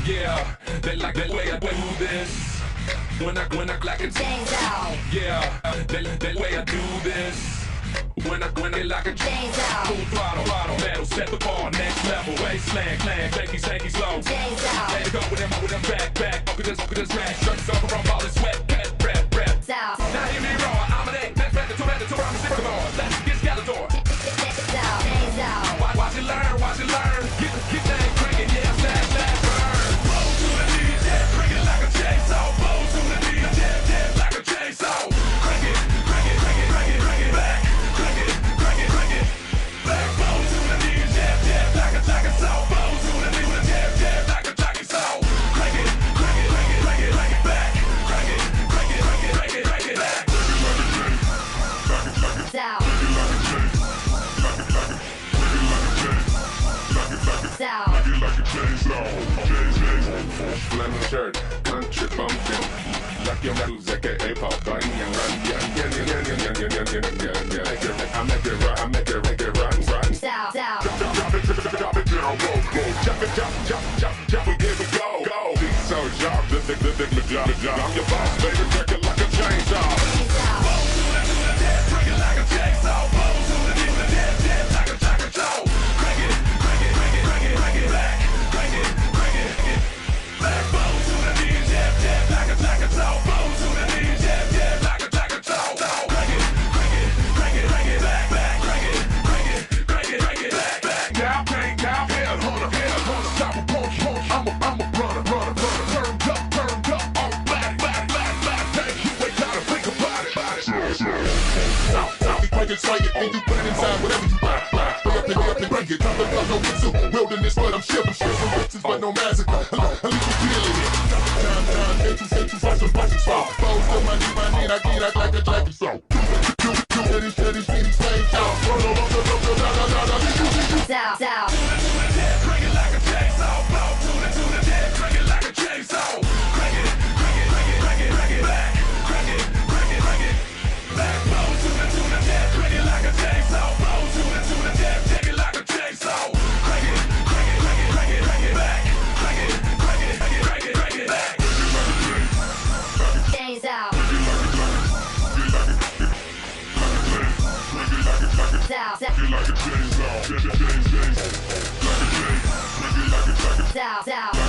Yeah, they like the way I do this. When I like it Chains out. Yeah, they way I do this. When they like a Chains out. full throttle, metal, set the bar, next level, wasteland, clan, shaky, slow. Chains out. Let it go with them back, fuck this rash, shirts off around ball and sweat, rep. Out. Now hear me roar, I'm an eight, next to I'm a Sycamore, let's get Skeletor. Chains out. Chains out. Watch it learn, get that cranking, yeah, slash, burn. Blow to the knees, yeah, crank it like a chainsaw, blow to the knees, yeah, like a chainsaw. Crank it, back, crank it, back, blow to the knees, yeah, like a saw, blow to the knees, yeah, like a jockey saw. Crank it, back, crank it, back. Out. Out. Flannel shirt, country bumpkin. Like your music, A-pop, bang, and run, I make it run. Out. Out. Drop it, down, jump, here we go. These so sharp, the job. I'm your boss, baby, break it like a chainsaw. Break it like a chainsaw, blow to the deep, like a jacket saw. Crank it, back, crank it, back, blow to the knees, yeah, like a jacket saw. Blow to the knees, yeah, like a jacket saw. Crank it, back, crank it, back. Now, hold up, stop a punch. I'm a runner, turned up, all back, take you wait time to think about it. Crank it, and you put it inside whatever you buy. Hurry up and break it, drop the no whistle. Wilderness, but I'm shipping bitches, but no massacre. At least you feel it. Time, ain't too fast, fall. Bows to my need, I get out like a jacket, so. Steady, slave out. Out. Crank it like a chainsaw, blow to the dead, crank it like a chainsaw. Crank it, back, crank it, back, blow to the dead, crank it like a chainsaw, blow to the dead, take it like a chainsaw. Crank it, back, crank it, back. Chains out. Out. Out.